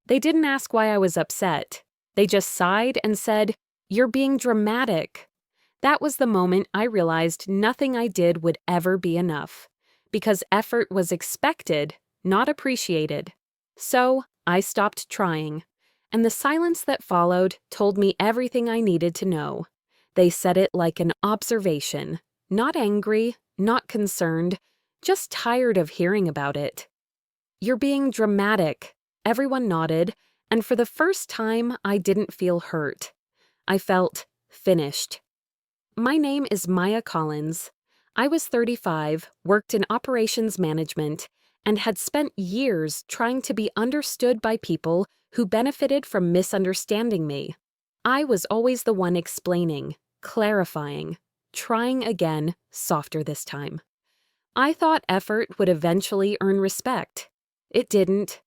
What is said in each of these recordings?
They didn't ask why I was upset. They just sighed and said, "You're being dramatic." That was the moment I realized nothing I did would ever be enough, because effort was expected, not appreciated. So I stopped trying, and the silence that followed told me everything I needed to know. They said it like an observation, not angry, not concerned, just tired of hearing about it. "You're being dramatic." Everyone nodded, and for the first time, I didn't feel hurt. I felt finished. My name is Maya Collins. I was 35, worked in operations management, and had spent years trying to be understood by people who benefited from misunderstanding me. I was always the one explaining, clarifying, trying again, softer this time. I thought effort would eventually earn respect. It didn't.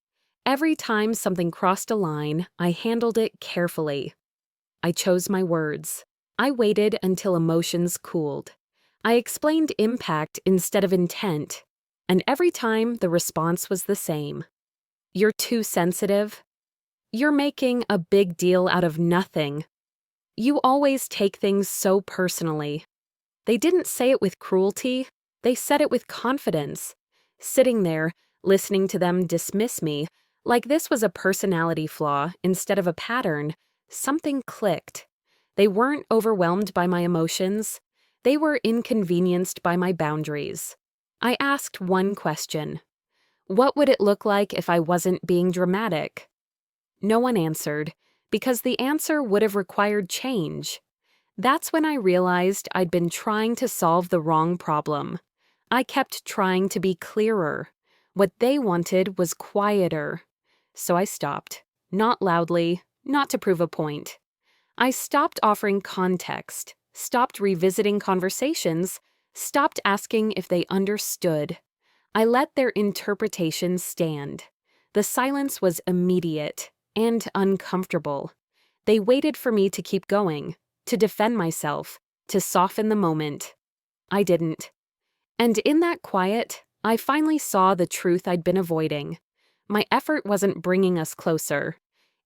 Every time something crossed a line, I handled it carefully. I chose my words. I waited until emotions cooled. I explained impact instead of intent, and every time the response was the same. "You're too sensitive." "You're making a big deal out of nothing." "You always take things so personally." They didn't say it with cruelty, they said it with confidence. Sitting there, listening to them dismiss me, like this was a personality flaw instead of a pattern, something clicked. They weren't overwhelmed by my emotions. They were inconvenienced by my boundaries. I asked one question. What would it look like if I wasn't being dramatic? No one answered, because the answer would have required change. That's when I realized I'd been trying to solve the wrong problem. I kept trying to be clearer. What they wanted was quieter. So I stopped. Not loudly, not to prove a point. I stopped offering context, stopped revisiting conversations, stopped asking if they understood. I let their interpretation stand. The silence was immediate and uncomfortable. They waited for me to keep going, to defend myself, to soften the moment. I didn't. And in that quiet, I finally saw the truth I'd been avoiding. My effort wasn't bringing us closer.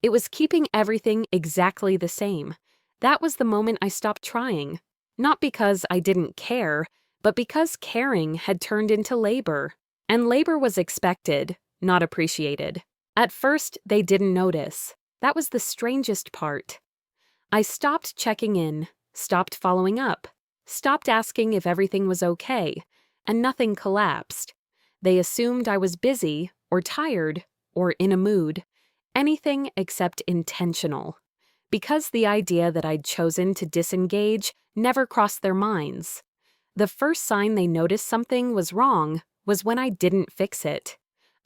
It was keeping everything exactly the same. That was the moment I stopped trying. Not because I didn't care, but because caring had turned into labor. And labor was expected, not appreciated. At first, they didn't notice. That was the strangest part. I stopped checking in, stopped following up, stopped asking if everything was okay, and nothing collapsed. They assumed I was busy, or tired, or in a mood. Anything except intentional. Because the idea that I'd chosen to disengage never crossed their minds. The first sign they noticed something was wrong was when I didn't fix it.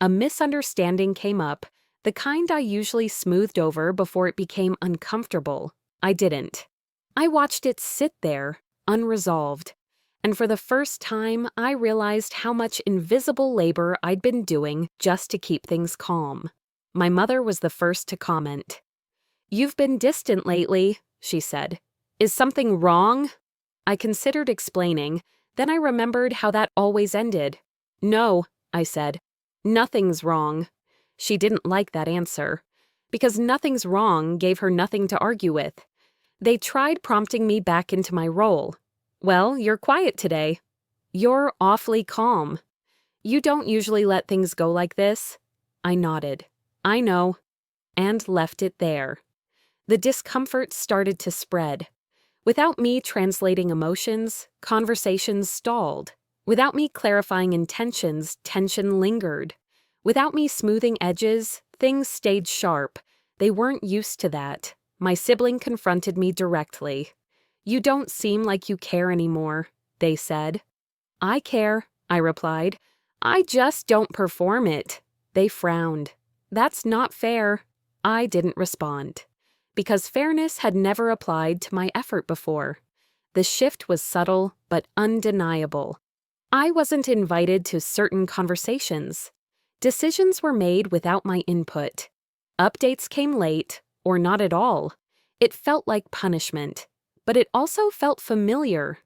A misunderstanding came up, the kind I usually smoothed over before it became uncomfortable. I didn't. I watched it sit there, unresolved. And for the first time, I realized how much invisible labor I'd been doing just to keep things calm. My mother was the first to comment. "You've been distant lately," she said. "Is something wrong?" I considered explaining, then I remembered how that always ended. "No," I said. "Nothing's wrong." She didn't like that answer, because nothing's wrong gave her nothing to argue with. They tried prompting me back into my role. "Well, you're quiet today." "You're awfully calm." "You don't usually let things go like this." I nodded. "I know," and left it there. The discomfort started to spread. Without me translating emotions, conversations stalled. Without me clarifying intentions, tension lingered. Without me smoothing edges, things stayed sharp. They weren't used to that. My sibling confronted me directly. "You don't seem like you care anymore," they said. "I care," I replied. "I just don't perform it." They frowned. "That's not fair." I didn't respond. Because fairness had never applied to my effort before. The shift was subtle but undeniable. I wasn't invited to certain conversations. Decisions were made without my input. Updates came late, or not at all. It felt like punishment, but it also felt familiar.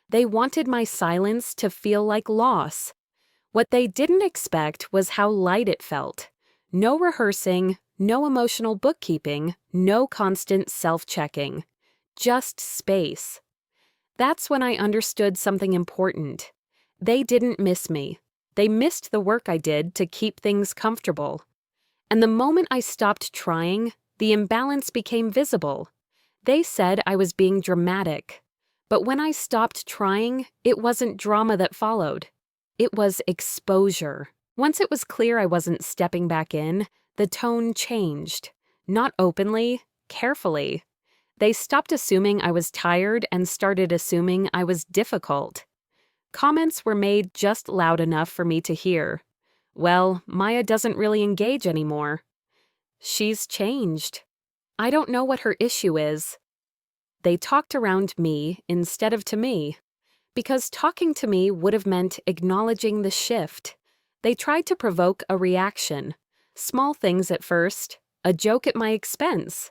They wanted my silence to feel like loss. What they didn't expect was how light it felt. No rehearsing, no emotional bookkeeping, no constant self-checking. Just space. That's when I understood something important. They didn't miss me. They missed the work I did to keep things comfortable. And the moment I stopped trying, the imbalance became visible. They said I was being dramatic. But when I stopped trying, it wasn't drama that followed. It was exposure. Once it was clear I wasn't stepping back in, the tone changed. Not openly, carefully. They stopped assuming I was tired and started assuming I was difficult. Comments were made just loud enough for me to hear. Well, Maya doesn't really engage anymore. She's changed. I don't know what her issue is. They talked around me instead of to me. Because talking to me would have meant acknowledging the shift. They tried to provoke a reaction. Small things at first, a joke at my expense,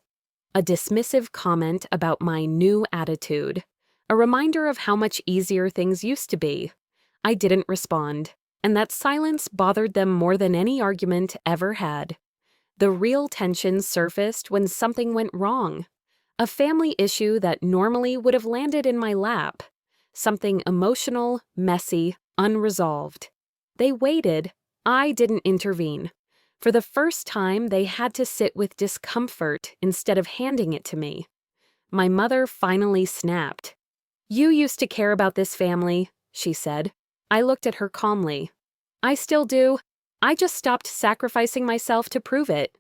a dismissive comment about my new attitude, a reminder of how much easier things used to be. I didn't respond, and that silence bothered them more than any argument ever had. The real tension surfaced when something went wrong. A family issue that normally would have landed in my lap. Something emotional, messy, unresolved. They waited. I didn't intervene. For the first time, they had to sit with discomfort instead of handing it to me. My mother finally snapped. "You used to care about this family," she said. I looked at her calmly. "I still do. I just stopped sacrificing myself to prove it."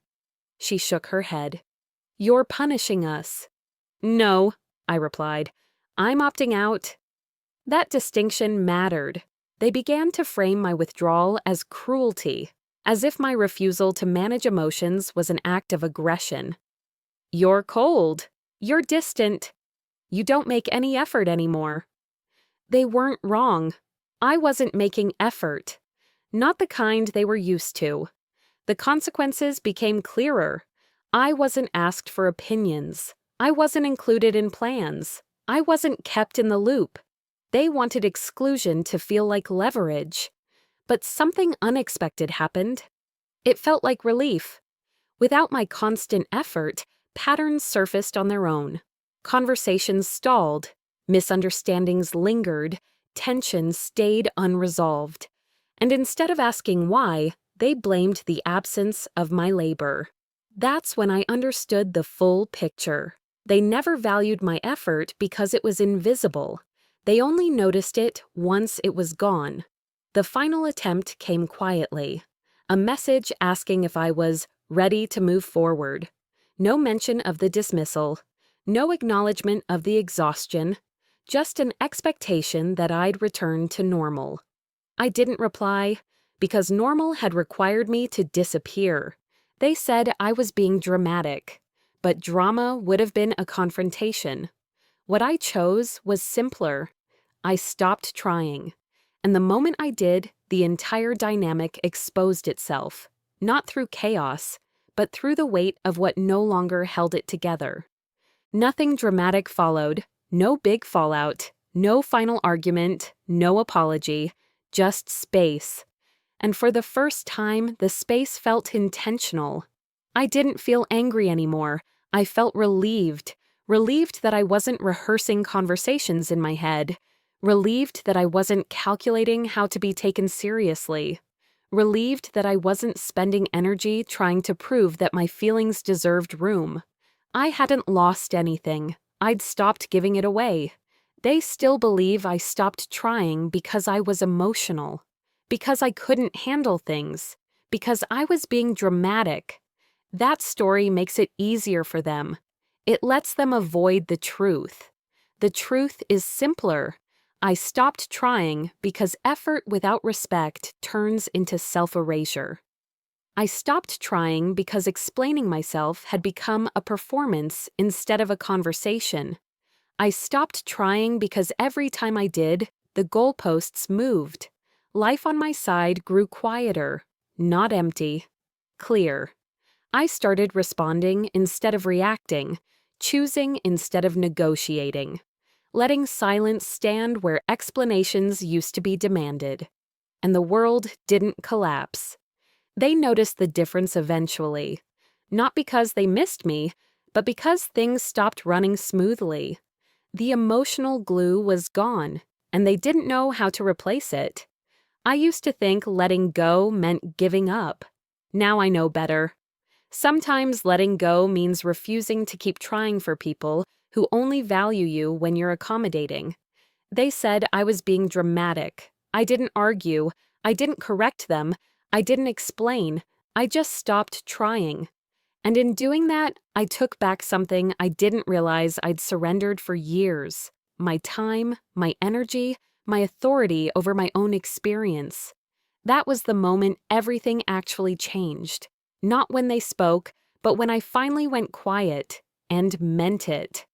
She shook her head. "You're punishing us." "No," I replied. "I'm opting out." That distinction mattered. They began to frame my withdrawal as cruelty, as if my refusal to manage emotions was an act of aggression. "You're cold. You're distant. You don't make any effort anymore." They weren't wrong. I wasn't making effort. Not the kind they were used to. The consequences became clearer. I wasn't asked for opinions. I wasn't included in plans. I wasn't kept in the loop. They wanted exclusion to feel like leverage. But something unexpected happened. It felt like relief. Without my constant effort, patterns surfaced on their own. Conversations stalled. Misunderstandings lingered. Tension stayed unresolved. And instead of asking why, they blamed the absence of my labor. That's when I understood the full picture. They never valued my effort because it was invisible. They only noticed it once it was gone. The final attempt came quietly. A message asking if I was ready to move forward. No mention of the dismissal. No acknowledgement of the exhaustion. Just an expectation that I'd return to normal. I didn't reply because normal had required me to disappear. They said I was being dramatic, but drama would have been a confrontation. What I chose was simpler. I stopped trying. And the moment I did, the entire dynamic exposed itself, not through chaos, but through the weight of what no longer held it together. Nothing dramatic followed, no big fallout, no final argument, no apology, just space. And for the first time, the space felt intentional. I didn't feel angry anymore. I felt relieved. Relieved that I wasn't rehearsing conversations in my head. Relieved that I wasn't calculating how to be taken seriously. Relieved that I wasn't spending energy trying to prove that my feelings deserved room. I hadn't lost anything. I'd stopped giving it away. They still believe I stopped trying because I was emotional. Because I couldn't handle things. Because I was being dramatic. That story makes it easier for them. It lets them avoid the truth. The truth is simpler. I stopped trying because effort without respect turns into self-erasure. I stopped trying because explaining myself had become a performance instead of a conversation. I stopped trying because every time I did, the goalposts moved. Life on my side grew quieter, not empty, clear. I started responding instead of reacting, choosing instead of negotiating, letting silence stand where explanations used to be demanded. And the world didn't collapse. They noticed the difference eventually. Not because they missed me, but because things stopped running smoothly. The emotional glue was gone, and they didn't know how to replace it. I used to think letting go meant giving up. Now I know better. Sometimes letting go means refusing to keep trying for people who only value you when you're accommodating. They said I was being dramatic. I didn't argue. I didn't correct them. I didn't explain. I just stopped trying. And in doing that, I took back something I didn't realize I'd surrendered for years: my time, my energy, my authority over my own experience. That was the moment everything actually changed. Not when they spoke, but when I finally went quiet and meant it.